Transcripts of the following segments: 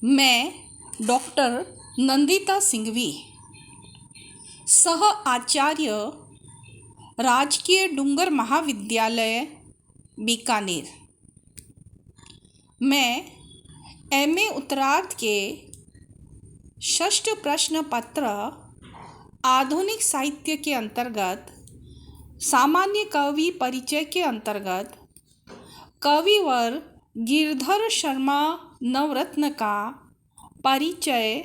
मैं डॉक्टर नंदिता सिंघवी, सह आचार्य, राजकीय डूंगर महाविद्यालय बीकानेर। मैं एमए उत्तरार्ध के षष्ठ प्रश्न पत्र आधुनिक साहित्य के अंतर्गत सामान्य कवि परिचय के अंतर्गत कविवर गिरधर शर्मा नवरत्न का परिचय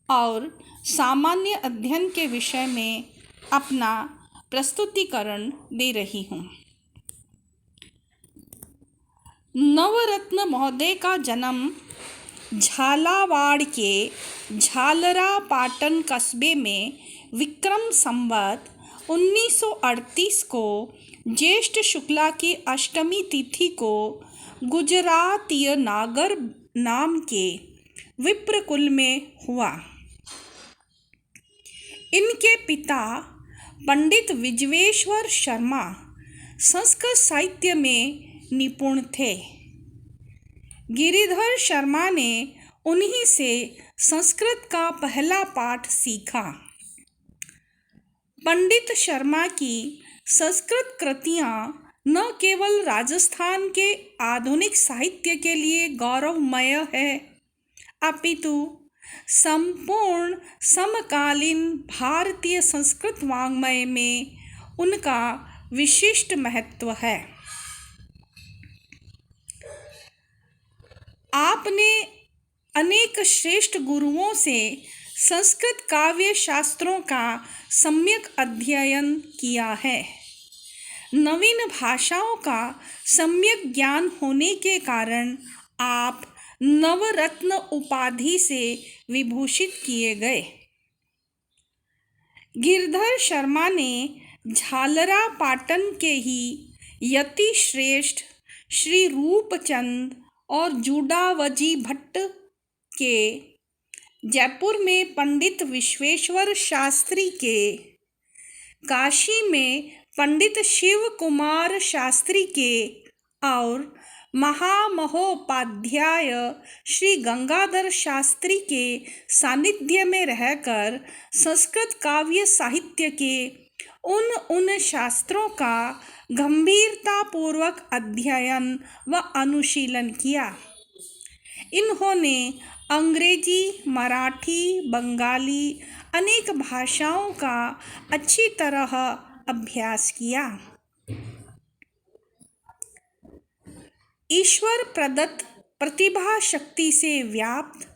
और सामान्य अध्ययन के विषय में अपना प्रस्तुतिकरण दे रही हूँ। नवरत्न महोदय का जन्म झालावाड़ के झालरा पाटन कस्बे में विक्रम संवत 1938 को ज्येष्ठ शुक्ला की अष्टमी तिथि को गुजरातीय नागर नाम के विप्रकुल में हुआ। इनके पिता पंडित विजवेश्वर शर्मा संस्कृत साहित्य में निपुण थे। गिरिधर शर्मा ने उन्हीं से संस्कृत का पहला पाठ सीखा। पंडित शर्मा की संस्कृत कृतियाँ न केवल राजस्थान के आधुनिक साहित्य के लिए गौरवमय है, अपितु संपूर्ण समकालीन भारतीय संस्कृत वाङ्मय में उनका विशिष्ट महत्व है। आपने अनेक श्रेष्ठ गुरुओं से संस्कृत काव्य शास्त्रों का सम्यक अध्ययन किया है। नवीन भाषाओं का सम्यक ज्ञान होने के कारण आप नवरत्न उपाधि से विभूषित किए गए। गिरधर शर्मा ने झालरा पाटन के ही यति श्रेष्ठ श्री रूपचंद और जुडावजी भट्ट के, जयपुर में पंडित विश्वेश्वर शास्त्री के, काशी में पंडित शिव कुमार शास्त्री के और महामहोपाध्याय श्री गंगाधर शास्त्री के सानिध्य में रहकर संस्कृत काव्य साहित्य के उन शास्त्रों का गंभीरतापूर्वक अध्ययन व अनुशीलन किया। इन्होंने अंग्रेजी, मराठी, बंगाली अनेक भाषाओं का अच्छी तरह अभ्यास किया। ईश्वर प्रदत्त प्रतिभा शक्ति से व्याप्त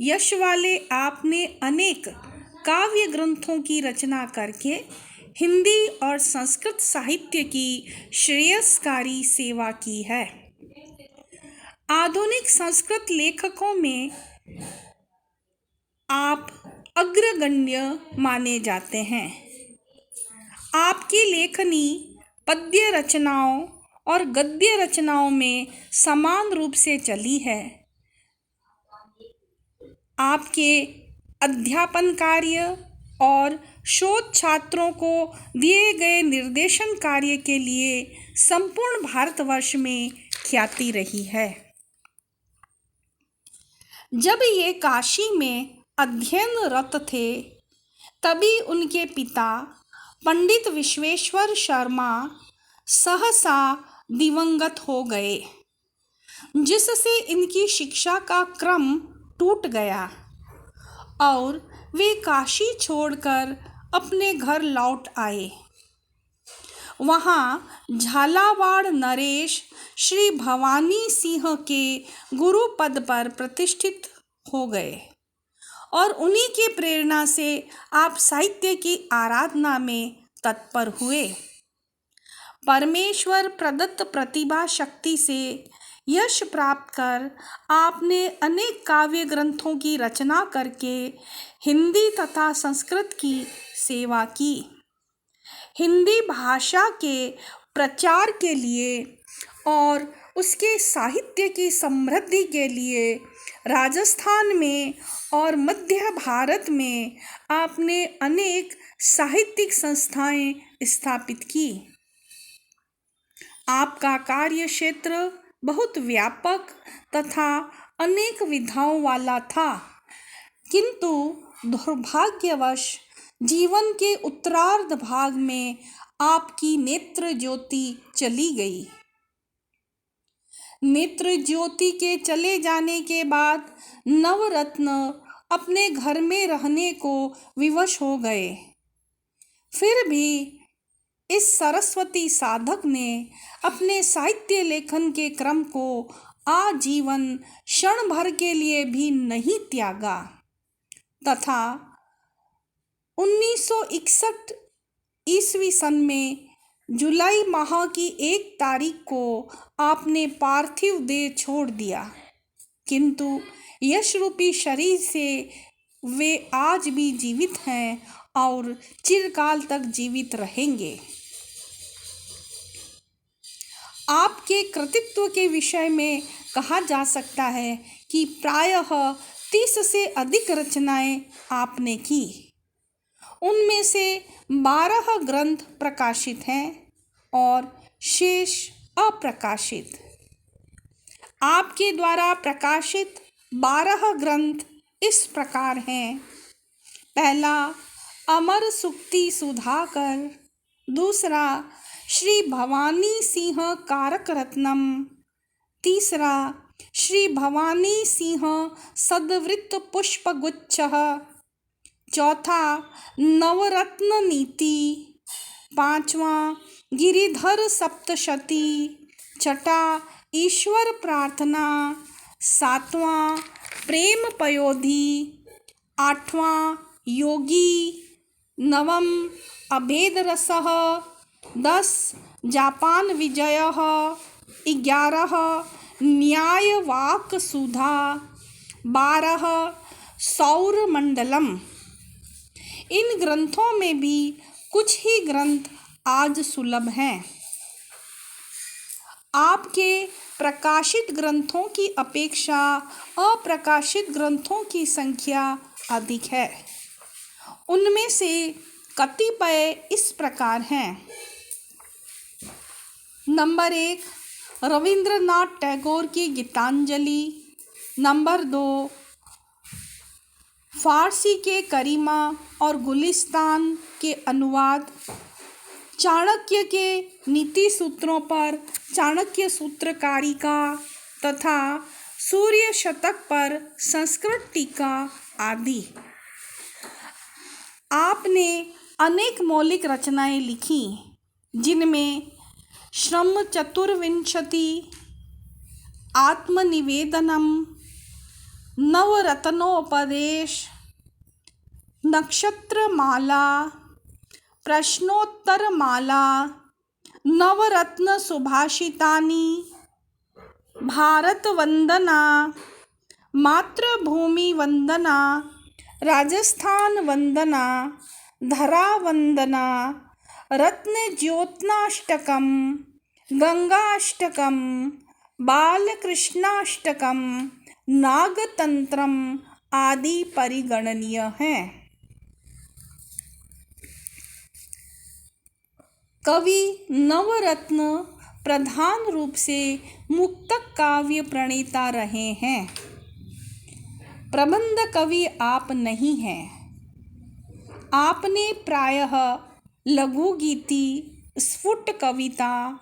यश वाले आपने अनेक काव्य ग्रंथों की रचना करके हिंदी और संस्कृत साहित्य की श्रेयस्कारी सेवा की है। आधुनिक संस्कृत लेखकों में आप अग्रगण्य माने जाते हैं। आपकी लेखनी पद्य रचनाओं और गद्य रचनाओं में समान रूप से चली है। आपके अध्यापन कार्य और शोध छात्रों को दिए गए निर्देशन कार्य के लिए संपूर्ण भारतवर्ष में ख्याति रही है। जब ये काशी में अध्ययनरत थे, तभी उनके पिता पंडित विश्वेश्वर शर्मा सहसा दिवंगत हो गए, जिससे इनकी शिक्षा का क्रम टूट गया और वे काशी छोड़कर अपने घर लौट आए। वहाँ झालावाड़ नरेश श्री भवानी सिंह के गुरु पद पर प्रतिष्ठित हो गए और उन्हीं की प्रेरणा से आप साहित्य की आराधना में तत्पर हुए। परमेश्वर प्रदत्त प्रतिभा शक्ति से यश प्राप्त कर आपने अनेक काव्य ग्रंथों की रचना करके हिंदी तथा संस्कृत की सेवा की। हिंदी भाषा के प्रचार के लिए और उसके साहित्य की समृद्धि के लिए राजस्थान में और मध्य भारत में आपने अनेक साहित्यिक संस्थाएं स्थापित की। आपका कार्य क्षेत्र बहुत व्यापक तथा अनेक विधाओं वाला था, किंतु दुर्भाग्यवश जीवन के उत्तरार्ध भाग में आपकी नेत्र ज्योति चली गई। नेत्र ज्योति के चले जाने के बाद नवरत्न अपने घर में रहने को विवश हो गए। फिर भी इस सरस्वती साधक ने अपने साहित्य लेखन के क्रम को आजीवन क्षण भर के लिए भी नहीं त्यागा तथा 1961 ईस्वी सन में जुलाई माह की 1 तारीख को आपने पार्थिव देह छोड़ दिया, किंतु यश रूपी शरीर से वे आज भी जीवित हैं और चिरकाल तक जीवित रहेंगे। आपके कृतित्व के विषय में कहा जा सकता है कि प्रायः 30 से अधिक रचनाएं आपने की। उनमें से 12 ग्रंथ प्रकाशित हैं और शेष अप्रकाशित। आपके द्वारा प्रकाशित 12 ग्रंथ इस प्रकार हैं। पहला अमर सुक्ति सुधाकर, दूसरा श्री भवानी सिंह कारक रत्नम, तीसरा श्री भवानी सिंह सद्वृत्त पुष्पगुच्छ, चौथा नवरत्न नीति, पांचवा गिरिधर सप्तशती, छठा ईश्वर प्रार्थना, सातवां प्रेम पयोधि, आठवां योगी, नवम अभेद रसः, 10 जापान विजयः, 11 न्याय वाक सुधा, 12 सौर मंडलम। इन ग्रंथों में भी कुछ ही ग्रंथ आज सुलभ हैं। आपके प्रकाशित ग्रंथों की अपेक्षा अप्रकाशित ग्रंथों की संख्या अधिक है। उनमें से कतिपय इस प्रकार हैं। नंबर 1 रविंद्रनाथ टैगोर की गीतांजलि, नंबर 2 फारसी के करीमा और गुलिस्तान के अनुवाद, चाणक्य के नीति सूत्रों पर चाणक्य सूत्रकारिका तथा सूर्य शतक पर संस्कृत टीका आदि। आपने अनेक मौलिक रचनाएं लिखी, जिनमें श्रम चतुर्विंशति, आत्मनिवेदनम, नवरत्नोपदेश, नक्षत्रमाला, प्रश्नोत्तरमाला, नवरत्न सुभाषितानि, भारत वंदना, मातृभूमि वंदना, राजस्थान वंदना, धरा वंदना, रत्न ज्योत्नाष्टकम, गंगाष्टकम, बालकृष्णाष्टकम, नागतंत्रम आदि परिगणनीय हैं। कवि नवरत्न प्रधान रूप से मुक्तक काव्य प्रणेता रहे हैं। प्रबंध कवि आप नहीं हैं। आपने प्रायः लघु गीति, स्फुट कविता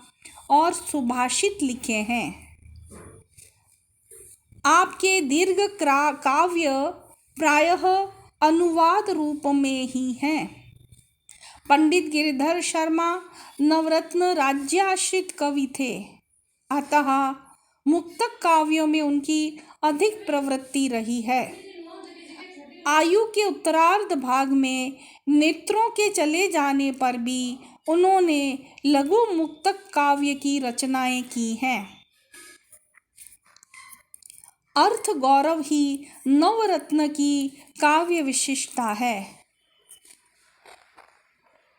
और सुभाषित लिखे हैं। आपके दीर्घ काव्य प्रायः अनुवाद रूप में ही हैं। पंडित गिरिधर शर्मा नवरत्न राज्याश्रित कवि थे, अतः मुक्तक काव्यों में उनकी अधिक प्रवृत्ति रही है। आयु के उत्तरार्ध भाग में नेत्रों के चले जाने पर भी उन्होंने लघु मुक्तक काव्य की रचनाएं की हैं। अर्थ गौरव ही नवरत्न की काव्य विशिष्टता है।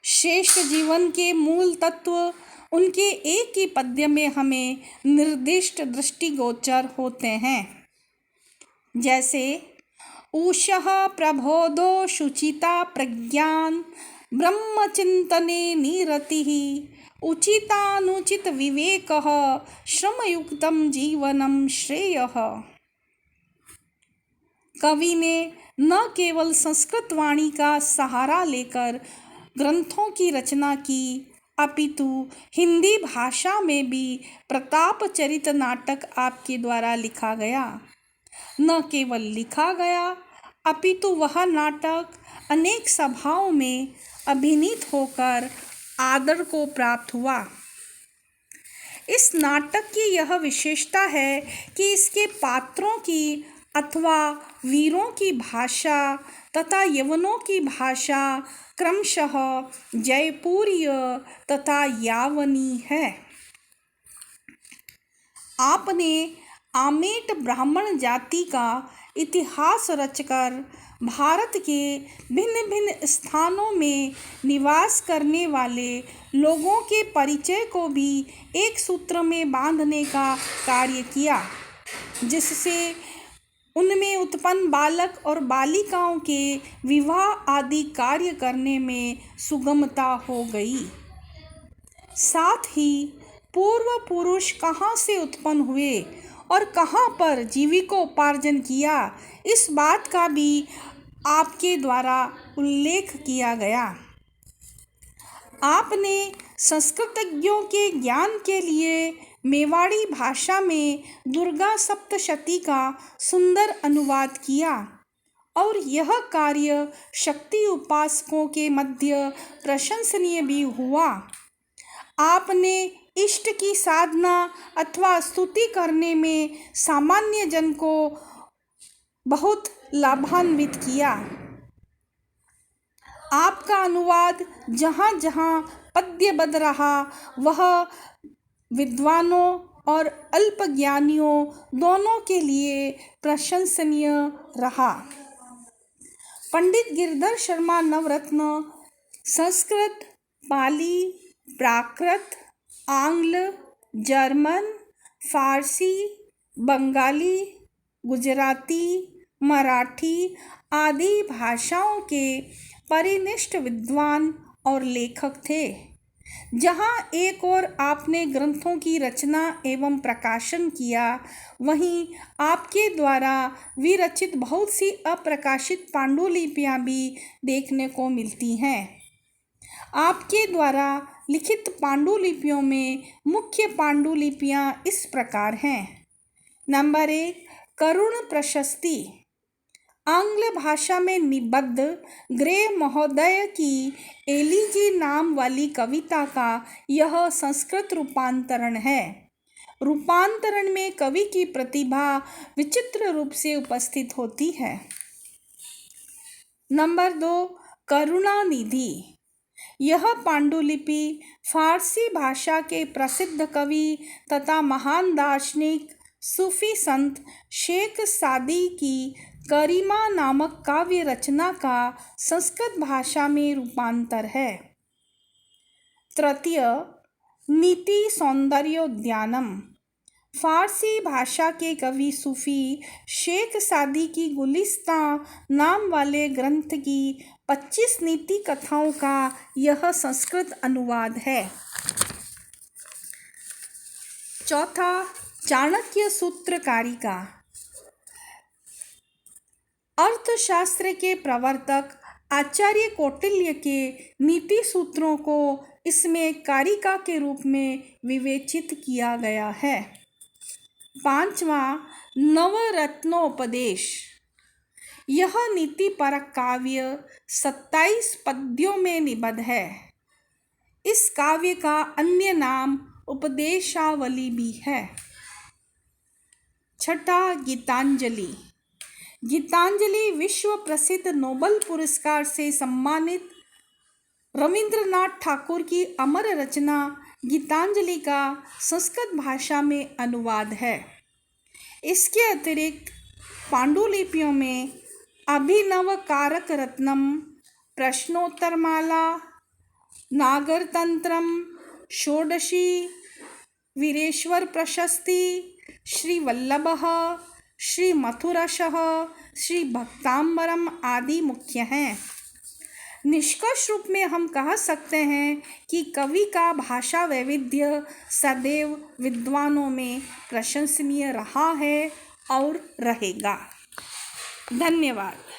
श्रेष्ठ जीवन के मूल तत्व उनके एक ही पद्य में हमें निर्दिष्ट दृष्टिगोचर होते हैं, जैसे उषः प्रबोधो शुचिता प्रज्ञान ब्रह्मचिंतने निरतिः उचितानुचित विवेकः श्रमयुक्तं जीवनं श्रेयः। कवि ने न केवल संस्कृत वाणी का सहारा लेकर ग्रंथों की रचना की, अपितु हिंदी भाषा में भी प्रताप चरित नाटक आपके द्वारा लिखा गया। न केवल लिखा गया, अपितु वह नाटक अनेक सभाओं में अभिनीत होकर आदर को प्राप्त हुआ। इस नाटक की यह विशेषता है कि इसके पात्रों की अथवा वीरों की भाषा तथा यवनों की भाषा क्रमशः जयपुरीय तथा यावनी है। आपने आमेट ब्राह्मण जाति का इतिहास रचकर भारत के भिन्न भिन्न स्थानों में निवास करने वाले लोगों के परिचय को भी एक सूत्र में बांधने का कार्य किया, जिससे उनमें उत्पन्न बालक और बालिकाओं के विवाह आदि कार्य करने में सुगमता हो गई। साथ ही पूर्व पुरुष कहाँ से उत्पन्न हुए और कहाँ पर जीविकोपार्जन किया, इस बात का भी आपके द्वारा उल्लेख किया गया। आपने संस्कृतज्ञों के ज्ञान के लिए मेवाड़ी भाषा में दुर्गा सप्तशती का सुंदर अनुवाद किया और यह कार्य शक्ति उपासकों के मध्य प्रशंसनीय भी हुआ। आपने इष्ट की साधना अथवा स्तुति करने में सामान्य जन को बहुत लाभान्वित किया। आपका अनुवाद जहाँ जहाँ पद्यबद्ध रहा, वह विद्वानों और अल्पज्ञानियों दोनों के लिए प्रशंसनीय रहा। पंडित गिरधर शर्मा नवरत्न संस्कृत, पाली, प्राकृत, आंग्ल, जर्मन, फारसी, बंगाली, गुजराती, मराठी आदि भाषाओं के परिनिष्ठ विद्वान और लेखक थे। जहाँ एक ओर आपने ग्रंथों की रचना एवं प्रकाशन किया, वहीं आपके द्वारा विरचित बहुत सी अप्रकाशित पांडुलिपियाँ भी देखने को मिलती हैं। आपके द्वारा लिखित पांडुलिपियों में मुख्य पांडुलिपियाँ इस प्रकार हैं। नंबर 1, करुण प्रशस्ति। आंग्ल भाषा में निबद्ध ग्रे महोदय की एलिजी नाम वाली कविता का यह संस्कृत रूपांतरण है। रूपांतरण में कवि की प्रतिभा विचित्र रूप से उपस्थित होती है। नंबर 2, करुणानिधि। यह पांडुलिपि फारसी भाषा के प्रसिद्ध कवि तथा महान दार्शनिक सूफी संत शेख सादी की करीमा नामक काव्य रचना का संस्कृत भाषा में रूपांतर है। तृतीय, नीति सौंदर्योद्यानम। फारसी भाषा के कवि सूफी शेख सादी की गुलिस्ता नाम वाले ग्रंथ की 25 नीति कथाओं का यह संस्कृत अनुवाद है। चौथा, चाणक्य सूत्रकारिका। अर्थशास्त्र के प्रवर्तक आचार्य कौटिल्य के नीति सूत्रों को इसमें कारिका के रूप में विवेचित किया गया है। पांचवा, नवरत्नोपदेश। यह नीतिपरक काव्य 27 पद्यों में निबद्ध है। इस काव्य का अन्य नाम उपदेशावली भी है। छठा, गीतांजलि। गीतांजलि विश्व प्रसिद्ध नोबेल पुरस्कार से सम्मानित रविंद्रनाथ ठाकुर की अमर रचना गीतांजलि का संस्कृत भाषा में अनुवाद है। इसके अतिरिक्त पांडुलिपियों में अभिनव कारक रत्नम, प्रश्नोत्तरमाला, नागरतंत्रम, षोडशी, वीरेश्वर प्रशस्ति, श्री वल्लभः, श्री मथुरशः, श्री भक्तांबरम आदि मुख्य हैं। निष्कर्ष रूप में हम कह सकते हैं कि कवि का भाषा वैविध्य सदैव विद्वानों में प्रशंसनीय रहा है और रहेगा। धन्यवाद।